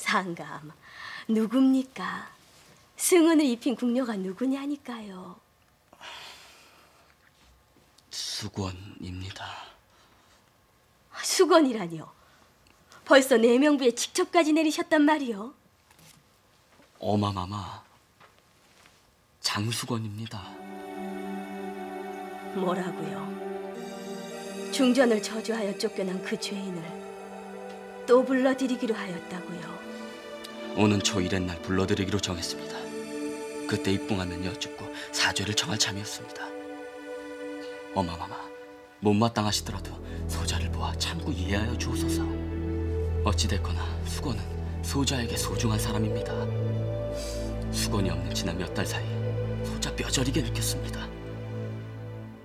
상감, 누굽니까? 승은을 입힌 궁녀가 누구냐니까요. 수건입니다. 수건이라니요? 벌써 내 명부에 직첩까지 내리셨단 말이요? 어마마마, 장수건입니다. 뭐라고요? 중전을 저주하여 쫓겨난 그 죄인을 또 불러들이기로 하였다고요? 오는 초일의 날 불러들이기로 정했습니다. 그때 입궁하면 여쭙고 사죄를 청할 참이었습니다. 어마마마, 못마땅하시더라도 소자를 보아 참고 이해하여 주옵소서. 어찌됐거나 수건은 소자에게 소중한 사람입니다. 수건이 없는 지난 몇 달 사이 소자 뼈저리게 느꼈습니다.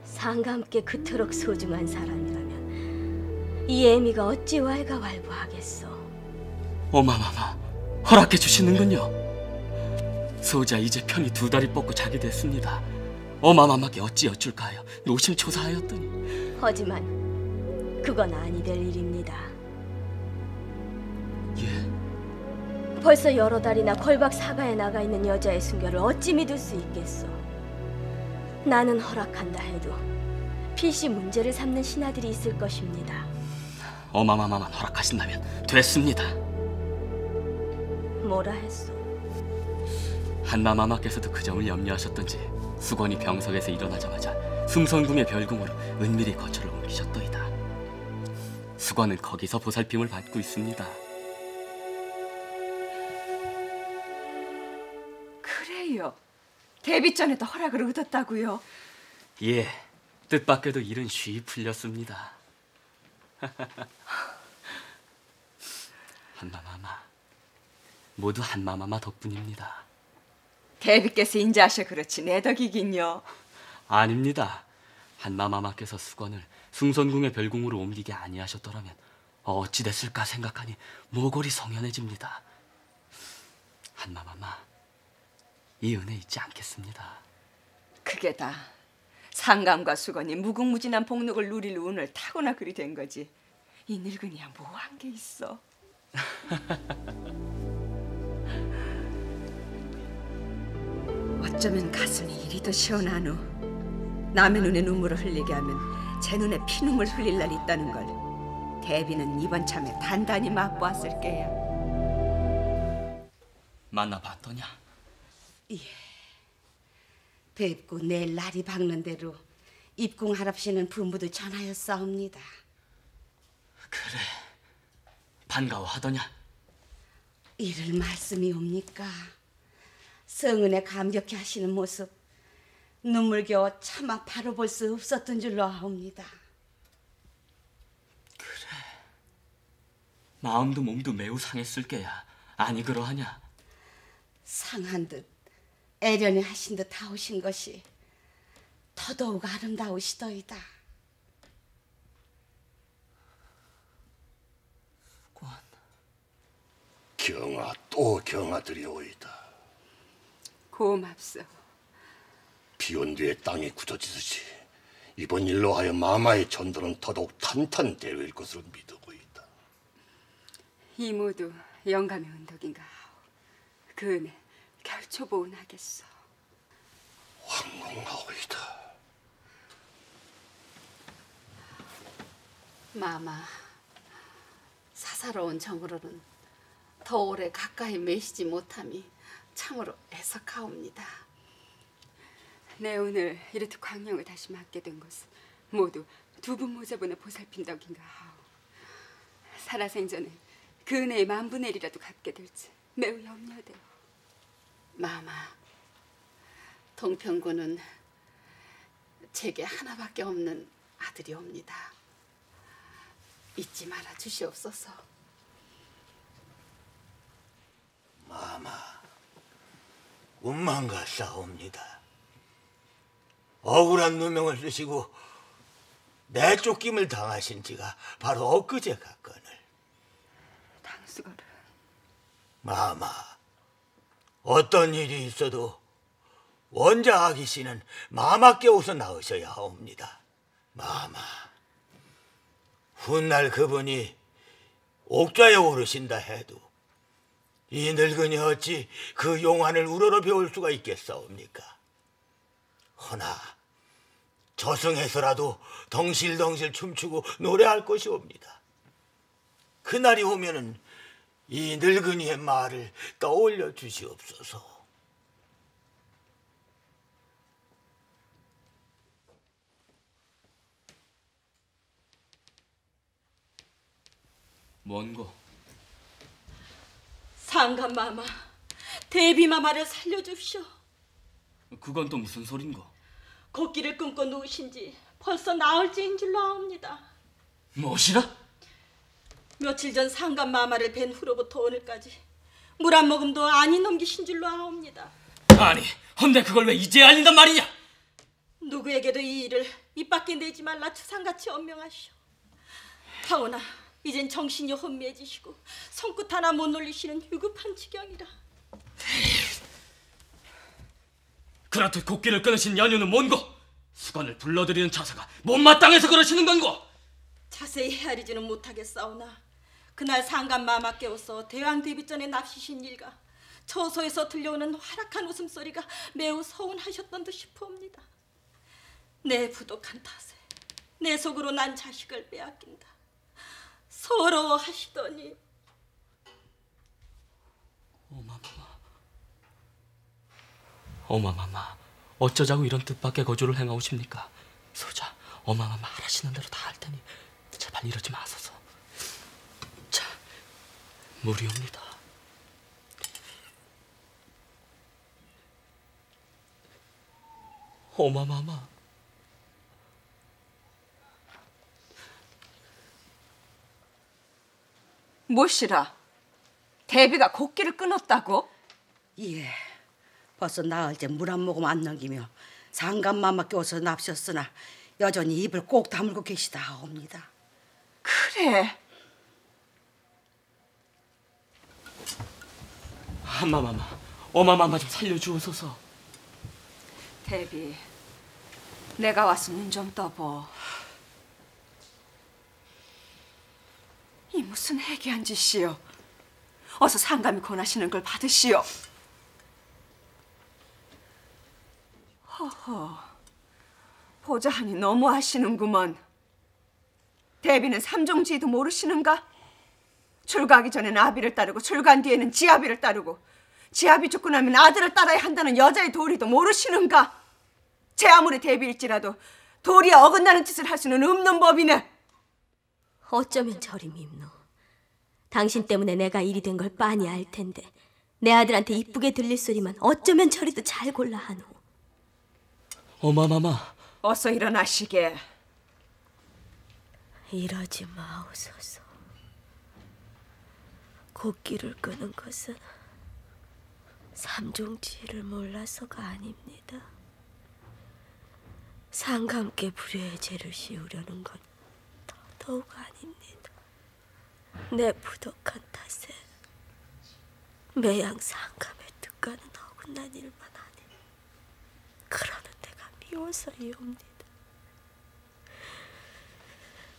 상감께 그토록 소중한 사람이라면 이 애미가 어찌 왈가왈부하겠소. 어마마마, 허락해 주시는군요. 소자 이제 편히 2다리 뻗고 자게 됐습니다. 어마마마께 어찌 여쭐까 하여 노심초사하였더니. 하지만 그건 아니 될 일입니다. 예? 벌써 여러 달이나 걸박 사가에 나가 있는 여자의 순결을 어찌 믿을 수 있겠소. 나는 허락한다 해도 필시 문제를 삼는 신하들이 있을 것입니다. 어마마마만 허락하신다면 됐습니다. 뭐라 했소? 한마마마께서도 그 점을 염려하셨던지 수건이 병석에서 일어나자마자 숭선궁의 별궁으로 은밀히 거처를 옮기셨더이다. 수건은 거기서 보살핌을 받고 있습니다. 그래요. 데뷔 전에도 허락을 얻었다고요? 예, 뜻밖에도 일은 쉬이 풀렸습니다. 한마마마, 모두 한마마마 덕분입니다. 데뷔께서 인자하셔 그렇지 내 덕이긴요. 아닙니다. 한마마마께서 수건을 숭선궁의 별궁으로 옮기게 아니하셨더라면 어찌 됐을까 생각하니 모골이 성연해집니다. 한마마마, 이 은혜 잊지 않겠습니다. 그게 다 상감과 수건이 무궁무진한 복록을 누릴 운을 타고나 그리 된 거지. 이 늙은이야 뭐 한 게 있어. 어쩌면 가슴이 이리도 시원하노. 남의 눈에 눈물을 흘리게 하면 제 눈에 피눈물 흘릴 날이 있다는 걸 대비는 이번 참에 단단히 맛보았을 게야. 만나봤더냐? 예. 뵙고 내일 날이 밝는 대로 입궁하랍시는 부모도 전하였사옵니다. 그래, 반가워하더냐? 이를 말씀이 옵니까? 성은에 감격해 하시는 모습 눈물겨워 차마 바로 볼 수 없었던 줄로 아옵니다. 그래, 마음도 몸도 매우 상했을 게야. 아니 그러하냐? 상한 듯 애련히 하신 듯 하오신 것이 더더욱 아름다우시더이다. 수건. 경아 또 경아들이오이다. 고맙소. 비온 뒤에 땅이 굳어지듯이 이번 일로 하여 마마의 전도는 더더욱 탄탄대로일 것으로 믿고 있다. 이 모두 영감의 은덕인가 하오. 그 은혜 결초보은하겠소. 황공하오이다. 마마, 사사로운 정으로는 더 오래 가까이 매시지 못함이 참으로 애석하옵니다. 내 오늘 이렇게 광명을 다시 맡게 된 것은 모두 두 분 모자분의 보살핀 덕인가 하오. 살아생전에 그 은혜의 만분의 1이라도 갚게 될지 매우 염려되오. 마마, 동평군은 제게 하나밖에 없는 아들이옵니다. 잊지 말아 주시옵소서. 마마, 운만가 싸웁니다. 억울한 누명을 쓰시고 내쫓김을 당하신 지가 바로 엊그제 같거늘. 당수거를. 마마, 어떤 일이 있어도 원자 아기씨는 마마께 오서 나으셔야 하옵니다. 마마, 훗날 그분이 옥좌에 오르신다 해도 이 늙은이 어찌 그 용안을 우러러 배울 수가 있겠사옵니까? 허나 저승에서라도 덩실덩실 춤추고 노래할 것이옵니다. 그날이 오면은 이 늙은이의 말을 떠올려 주시옵소서. 뭔고? 상감마마, 대비마마를 살려줍시오. 그건 또 무슨 소린고? 곡기를 끊고 누우신 지 벌써 나흘째인 줄로 아옵니다. 무엇이라? 며칠 전 상감마마를 뵌 후로부터 오늘까지 물 한 모금도 안이 넘기신 줄로 아옵니다. 아니, 헌데 그걸 왜 이제 알린단 말이냐? 누구에게도 이 일을 입 밖에 내지 말라 추상같이 엄명하시오. 하오나 이젠 정신이 혼미해지시고 손끝 하나 못 놀리시는 유급한 지경이라. 그렇듯 곡기를 끊으신 연유는 뭔고? 수건을 불러들이는 자세가 못마땅해서 그러시는 건고? 자세히 헤아리지는 못하겠사오나 그날 상감마마 깨워서 대왕 데뷔전에 납시신 일과 처소에서 들려오는 화락한 웃음소리가 매우 서운하셨던 듯 싶어옵니다. 내 부족한 탓에 내 속으로 난 자식을 빼앗긴다 서러워하시더니. 어마마마, 어쩌자고 이런 뜻밖의 거주를 행하오십니까? 소자, 어마마마 하라시는 대로 다 할 테니 제발 이러지 마소서. 자, 물이옵니다. 어마마마. 무엇이라? 대비가 곡기를 끊었다고? 예, 벌써 나흘째 물 한 모금 안 넘기며 상감마마 껴서 납셨으나 여전히 입을 꼭 다물고 계시다 하옵니다. 그래. 한마마마, 어마마마 좀 살려주옵소서. 대비, 내가 와서 눈 좀 떠보. 이 무슨 해괴한 짓이요? 어서 상감이 권하시는 걸 받으시오. 허허, 보자하니 너무하시는구먼. 대비는 삼종지도 모르시는가? 출가하기 전에는 아비를 따르고 출가한 뒤에는 지아비를 따르고 지아비 죽고 나면 아들을 따라야 한다는 여자의 도리도 모르시는가? 제 아무리 대비일지라도 도리에 어긋나는 짓을 할 수는 없는 법이네. 어쩌면 저리 밉노. 당신 때문에 내가 일이 된 걸 빤히 알 텐데 내 아들한테 이쁘게 들릴 소리만 어쩌면 저리도 잘 골라 하노. 어마마마. 어서 일어나시게. 이러지 마옵소서. 곡기를 끄는 것은 삼종지를 몰라서가 아닙니다. 상감께 불효의 죄를 씌우려는 건 더더욱 아닙니다. 내 부족한 탓에 매양 상감의 뜻과는 어긋난 일만 하니 그러는 내가 미워서이옵니다.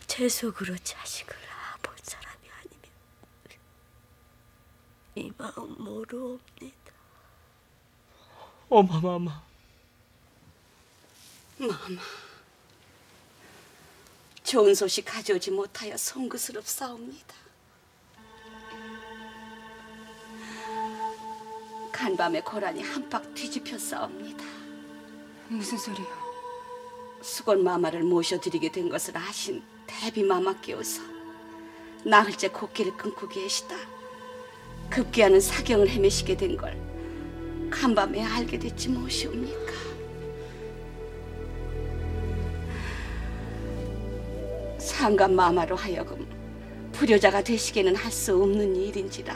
제 속으로 자식을 낳아본 사람이 아니면 이 마음 모르옵니다. 어마마마. 마마, 좋은 소식 가져오지 못하여 송구스럽사옵니다. 간밤에 고라니 한박 뒤집혔사옵니다. 무슨 소리요? 수건 마마를 모셔드리게 된 것을 아신 대비 마마께서 나흘째 곡기를 끊고 계시다 급기야는 사경을 헤매시게 된 걸 간밤에 알게 됐지 무엇이옵니까? 상감 마마로 하여금 불효자가 되시게는 할 수 없는 일인지라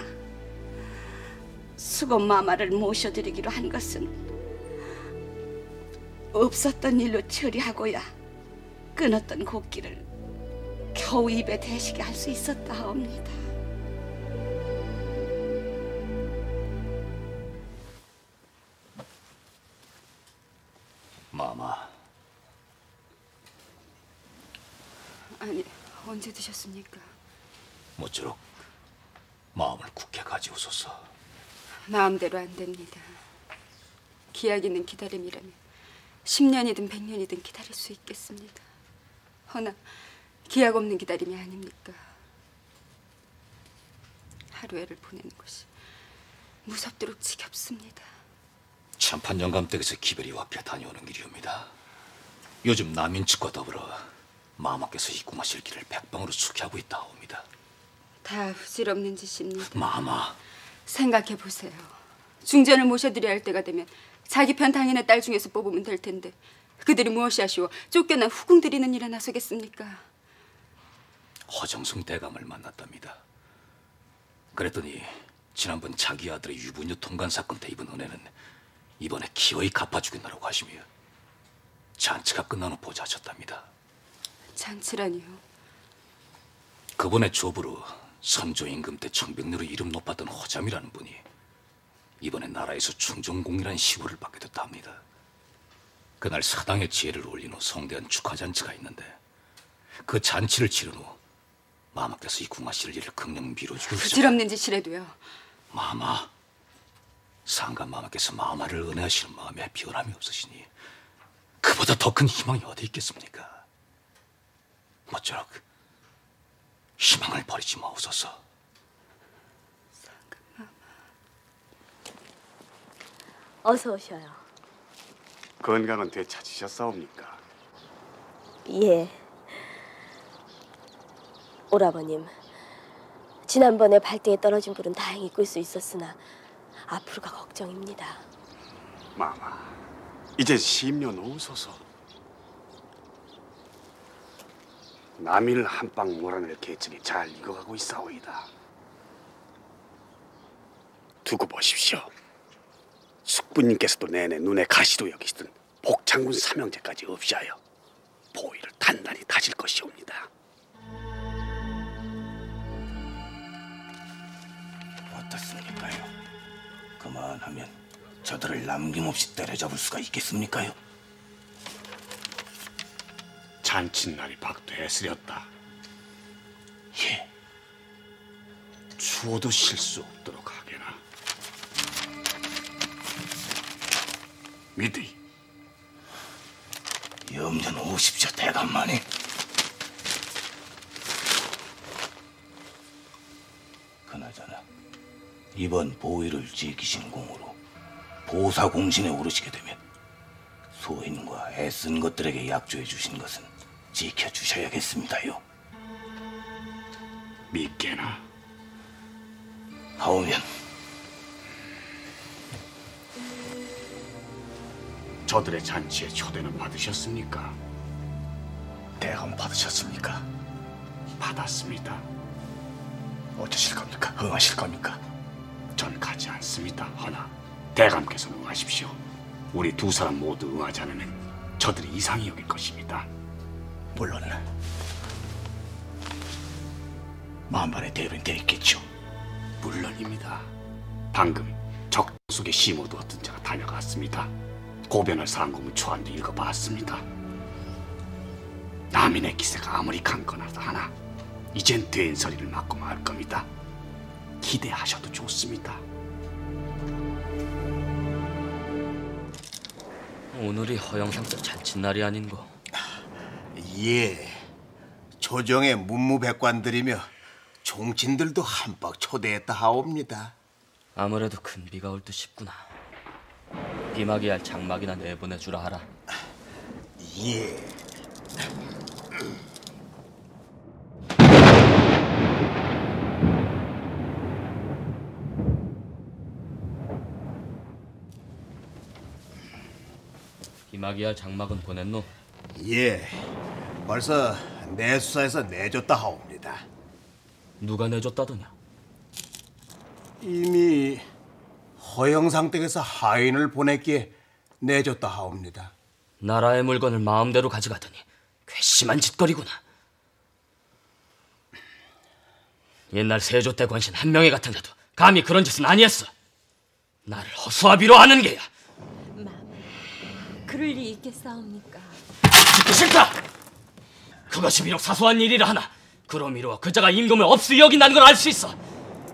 수건 마마를 모셔드리기로 한 것은 없었던 일로 처리하고야 끊었던 곡기를 겨우 입에 대시게 할 수 있었다 하옵니다. 마마, 아니, 언제 드셨습니까? 모쪼록 마음을 굳게 가지오소서. 마음대로 안 됩니다. 기약 있는 기다림이라면 10년이든 100년이든 기다릴 수 있겠습니다. 허나 기약 없는 기다림이 아닙니까? 하루애를 보내는 것이 무섭도록 지겹습니다. 참판 영감댁에서 기별이 와피아 다녀오는 길이옵니다. 요즘 남인 측과 더불어 마마께서 이 궁하실 길을 백방으로 수기하고 있다옵니다. 다 부질없는 짓입니다. 마마, 생각해 보세요. 중전을 모셔드려야 할 때가 되면 자기 편 당인의 딸 중에서 뽑으면 될 텐데 그들이 무엇이 아쉬워 쫓겨난 후궁 들이는 일에 나서겠습니까? 허정승 대감을 만났답니다. 그랬더니 지난번 자기 아들의 유부녀 통간 사건 때 입은 은혜는 이번에 기어이 갚아주겠다고 하시며 잔치가 끝난 후 보자하셨답니다. 잔치라니요? 그분의 조부로 선조 임금 때 청백리로 이름 높았던 허잠이라는 분이 이번에 나라에서 충정공이라는 시호를 받게 됐답니다. 그날 사당의 지혜를 올린 후 성대한 축하잔치가 있는데 그 잔치를 치른 후 마마께서 이 궁하실 일을 극령 미뤄주고 부질없는 짓이라도요. 마마, 상간 마마께서 마마를 은혜하시는 마음에 변함이 없으시니 그보다 더 큰 희망이 어디 있겠습니까? 모쪼록 희망을 버리지 마옵소서. 어서 오셔요. 건강은 되찾으셨사옵니까? 예. 오라버님, 지난번에 발대에 떨어진 불은 다행히 끌 수 있었으나 앞으로가 걱정입니다. 마마, 이제 심려 놓으소서. 남일 한방 몰아낼 계책이 잘 익어가고 있사오이다. 두고 보십시오. 숙부님께서도 내내 눈에 가시로 여기시던 복창군 삼형제까지 없이하여 보위를 단단히 다질 것이옵니다. 어떻습니까요? 그만하면 저들을 남김없이 때려잡을 수가 있겠습니까요? 잔칫날이 박도했으렸다. 예. 추호도 실수 없도록 하게나. 믿으이. 염려 놓으십시오, 대감마님. 그나저나 이번 보위를 지키신 공으로 보사공신에 오르시게 되면 소인과 애쓴 것들에게 약조해 주신 것은 지켜주셔야겠습니다요. 믿게나. 하오면 저들의 잔치에 초대는 받으셨습니까? 대감 받으셨습니까? 받았습니다. 어쩌실 겁니까? 응하실 겁니까? 전 가지 않습니다. 허나 대감께서는 응하십시오. 우리 두 사람 모두 응하지 않으면 저들이 이상히 여길 것입니다. 물론 만반의 대변이 되겠죠. 물론입니다. 방금 적속에 심어두었던 자가 다녀갔습니다. 고변을 상고문 초안도 읽어봤습니다. 남인의 기세가 아무리 강건하다 하나 이젠 된소리를 맞고 말 겁니다. 기대하셔도 좋습니다. 오늘이 허영상사 잔칫날이 아닌고. 예, 조정의 문무백관들이며 종친들도 한박 초대했다 하옵니다. 아무래도 큰 비가 올 듯 싶구나. 비막이 할 장막이나 내보내주라 하라. 예. 비막이 할 장막은 보냈노? 예, 벌써 내수사에서 내줬다 하옵니다. 누가 내줬다더냐? 이미 허영상 댁에서 하인을 보냈기에 내줬다 하옵니다. 나라의 물건을 마음대로 가져가더니 괘씸한 짓거리구나. 옛날 세조 때 권신 한 명의 같은 자도 감히 그런 짓은 아니었어. 나를 허수아비로 아는 게야. 마마, 그럴 리 있겠사옵니까? 듣기 싫다! 그것이 비록 사소한 일이라 하나 그로 미루어 그자가 임금을 없이 여긴다는 걸 알 수 있어.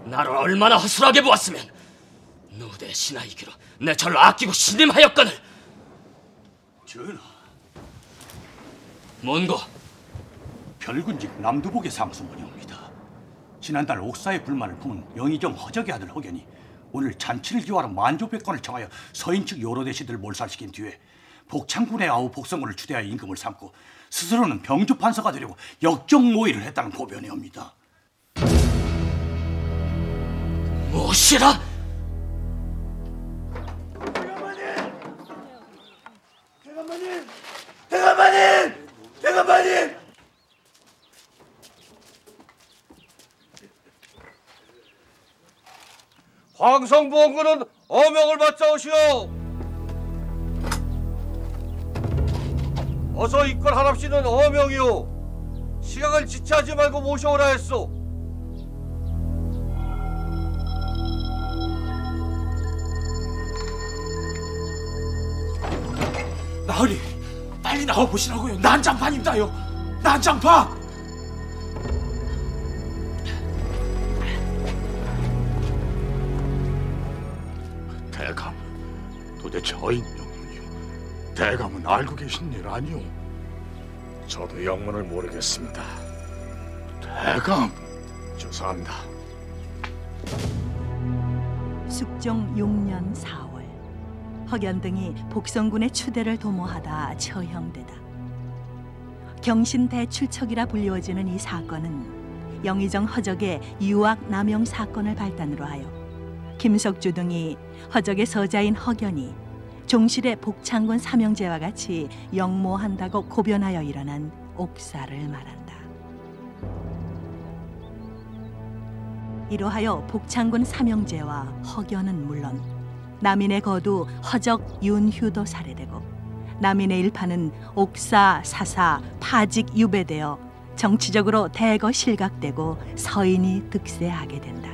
나를 얼마나 허술하게 보았으면 누대 신하이기로 내 절 아끼고 신임하였거늘. 전하, 뭔고? 별군직 남두복의 상수문이옵니다. 지난달 옥사의 불만을 품은 영의정 허적의 아들 허견이 오늘 잔치를 기화하러 만조백관을 청하여 서인 측 여러 대시들을 몰살시킨 뒤에 복창군의 아우 복성군을 추대하여 임금을 삼고 스스로는 병주 판서가 되려고 역적 모의를 했다는 고변이옵니다. 무엇이라? 대감마님! 황성부원군은 어명을 받자 오시오. 어서 입건하랍시는 어명이오. 시각을 지체하지 말고 모셔오라 했소. 나으리, 빨리 나와 보시라고요. 난장판입니다요. 난장판. 대감, 도대체 어인 영문이요? 대감은 알고 계신 일 아니오? 저도 영문을 모르겠습니다. 대감, 죄송합니다. 숙종 6년 4월 허견 등이 복성군의 추대를 도모하다 처형되다. 경신대출척이라 불리워지는 이 사건은 영의정 허적의 유학 남용 사건을 발단으로 하여 김석주 등이 허적의 서자인 허견이 종실의 복창군 삼형제와 같이 영모한다고 고변하여 일어난 옥사를 말한다. 이로하여 복창군 삼형제와 허견은 물론 남인의 거두 허적 윤휴도 살해되고 남인의 일파는 옥사, 사사, 파직 유배되어 정치적으로 대거 실각되고 서인이 득세하게 된다.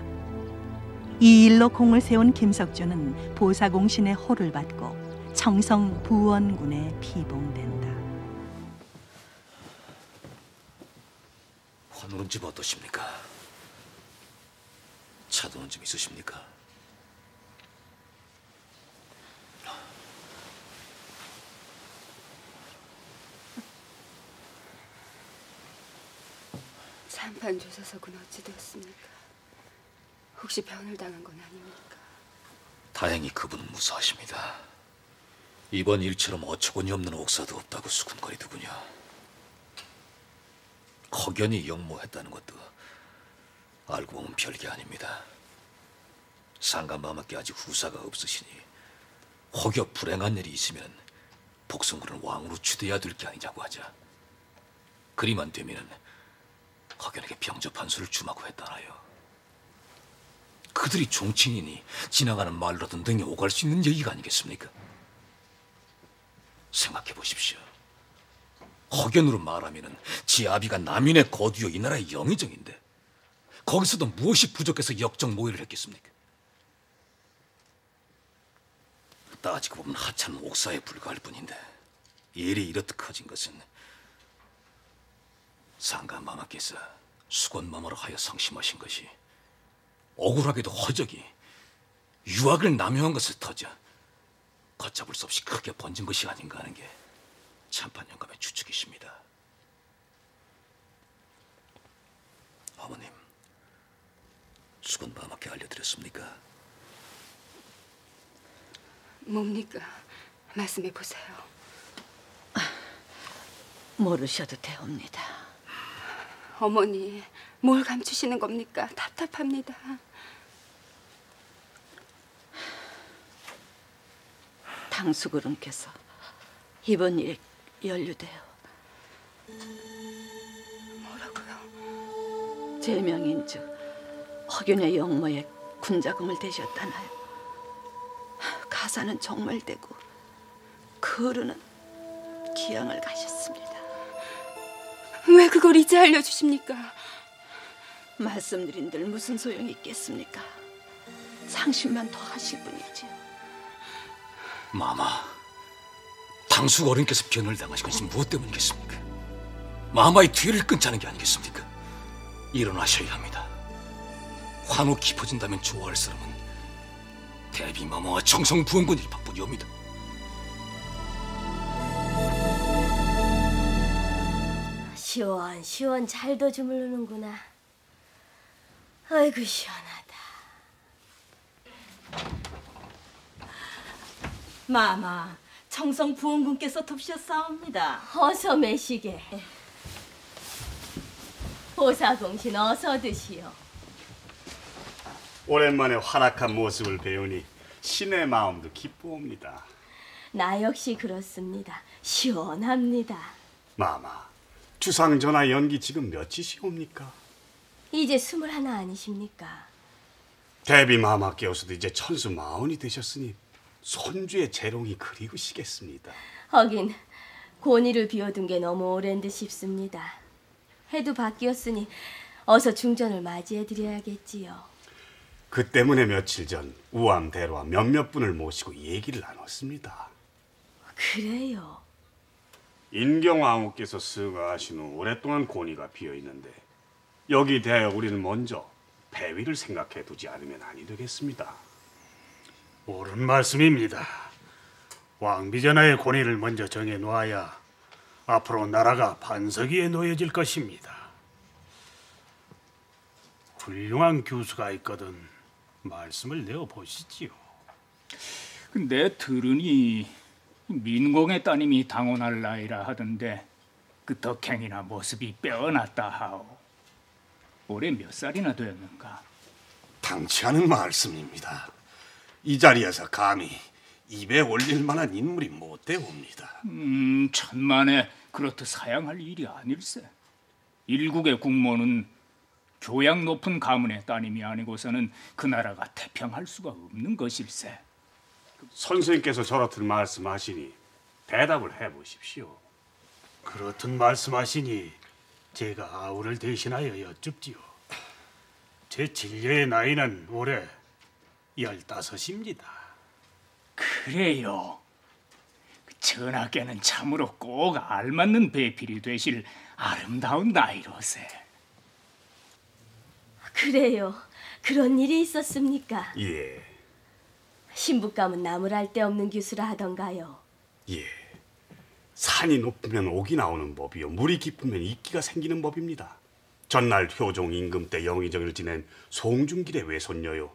이 일로 공을 세운 김석주는 보사공신의 호를 받고 청성 부원군에 피봉된다. 환우는 집 어떠십니까? 차도는 좀 있으십니까? 산판 조사석은 어찌 되었습니까? 혹시 변을 당한 건 아닙니까? 다행히 그분은 무사하십니다. 이번 일처럼 어처구니 없는 옥사도 없다고 수군거리더군요. 허견이 영모했다는 것도 알고 보면 별게 아닙니다. 상간마마께 아직 후사가 없으시니 혹여 불행한 일이 있으면 복성군을 왕으로 추대해야 될 게 아니냐고 하자. 그리만 되면은 허견에게 병접 한 수를 주마고 했다나요. 그들이 종친이니 지나가는 말로든 등에 오갈 수 있는 얘기가 아니겠습니까? 생각해 보십시오. 허견으로 말하면은 지 아비가 남인의 거두여 이 나라의 영의정인데 거기서도 무엇이 부족해서 역적 모의를 했겠습니까? 따지고 보면 하찮은 옥사에 불과할 뿐인데 일이 이렇듯 커진 것은 상간마마께서 수건마마로 하여 성심하신 것이 억울하게도 허적이 유학을 남용한 것을 터져 걷잡을 수 없이 크게 번진 것이 아닌가 하는 게 참판 영감의 추측이십니다. 어머님, 수건마마께 알려드렸습니까? 뭡니까? 말씀해 보세요. 모르셔도 되옵니다. 어머니, 뭘 감추시는 겁니까? 답답합니다. 당수그름께서 이번 일에 연루되어 뭐라고요? 제명인즉 허균의 영모에 군자금을 대셨다나요. 가사는 종말되고 그루는 기양을 가셨습니다. 왜 그걸 이제 알려주십니까? 말씀드린들 무슨 소용이 있겠습니까? 상심만 더 하실 뿐이지요. 마마, 당숙 어른께서 변을 당하신 것이 무엇 때문이겠습니까? 마마의 뒤를 끊자는 게 아니겠습니까? 일어나셔야 합니다. 환호 깊어진다면 좋아할 사람은 대비마마와 청성부원군 일파뿐이옵니다. 시원 잘도 주무르는구나. 아이고 시원하다. 마마, 청성부원군께서 돕셨사옵니다. 어서 매시게. 보사공신 어서 드시오. 오랜만에 활약한 모습을 배우니 신의 마음도 기쁘옵니다. 나 역시 그렇습니다. 시원합니다. 마마, 주상전하 연기 지금 몇이시옵니까? 이제 21 아니십니까? 대비 마마께서도 이제 천수 40이 되셨으니 손주의 재롱이 그리우시겠습니다. 하긴 권위를 비워둔 게 너무 오랜 듯 싶습니다. 해도 바뀌었으니 어서 중전을 맞이해드려야겠지요. 그 때문에 며칠 전 우암대로와 몇몇 분을 모시고 얘기를 나눴습니다. 그래요? 인경왕후께서 승하하신 후 오랫동안 권위가 비어있는데 여기 대하여 우리는 먼저 배위를 생각해 두지 않으면 아니 되겠습니다. 옳은 말씀입니다. 왕비전하의 권위를 먼저 정해놓아야 앞으로 나라가 반석 위에 놓여질 것입니다. 훌륭한 교수가 있거든 말씀을 내어보시지요. 근데 들으니 민공의 따님이 당원할 나이라 하던데 그 덕행이나 모습이 빼어났다 하오. 올해 몇 살이나 되었는가? 당치 않은 말씀입니다. 이 자리에서 감히 입에 올릴 만한 인물이 못 되옵니다. 천만에 그렇듯 사양할 일이 아닐세. 일국의 국모는 교양 높은 가문의 따님이 아니고서는 그 나라가 태평할 수가 없는 것일세. 선생님께서 저렇듯 말씀하시니 대답을 해보십시오. 그렇듯 말씀하시니 제가 아우를 대신하여 여쭙지요. 제 진료의 나이는 올해 15입니다. 그래요. 전하께는 참으로 꼭 알맞는 배필이 되실 아름다운 나이로세. 그래요. 그런 일이 있었습니까? 예. 신부감은 나무랄 데 없는 교수라 하던가요? 예. 산이 높으면 옥이 나오는 법이요 물이 깊으면 이끼가 생기는 법입니다. 전날 효종 임금 때 영의정을 지낸 송중길의 외손녀요.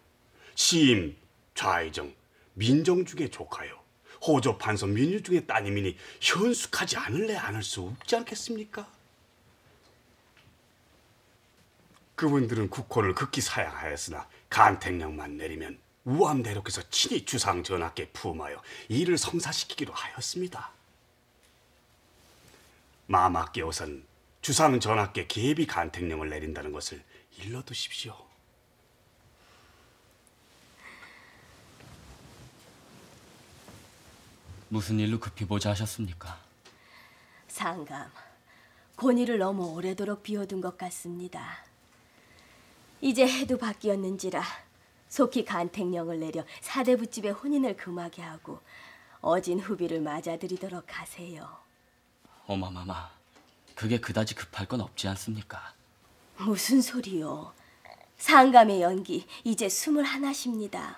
시임 좌의정 민정중의 조카요. 호조 판서 민유중의 따님이니 현숙하지 않을래 않을 수 없지 않겠습니까? 그분들은 국호를 극히 사양하였으나 간택령만 내리면 우암대로께서 친히 주상 전하께 품하여 이를 성사시키기로 하였습니다. 마마께서는 주상 전하께 계비 간택령을 내린다는 것을 일러두십시오. 무슨 일로 급히 보자 하셨습니까? 상감, 권위를 너무 오래도록 비워둔 것 같습니다. 이제 해도 바뀌었는지라 속히 간택령을 내려 사대부집의 혼인을 금하게 하고 어진 후비를 맞아들이도록 하세요. 어마마마, 그게 그다지 급할 건 없지 않습니까? 무슨 소리요? 상감의 연기 이제 21입니다.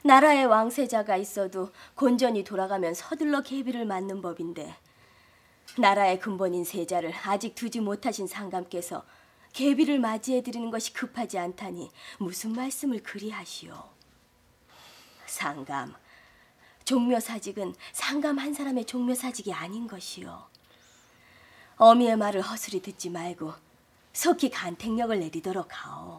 나라에 왕세자가 있어도 곤전이 돌아가면 서둘러 계비를 맞는 법인데 나라의 근본인 세자를 아직 두지 못하신 상감께서 계비를 맞이해드리는 것이 급하지 않다니 무슨 말씀을 그리 하시오. 상감, 종묘사직은 상감 한 사람의 종묘사직이 아닌 것이오. 어미의 말을 허술히 듣지 말고 속히 간택령을 내리도록 하오.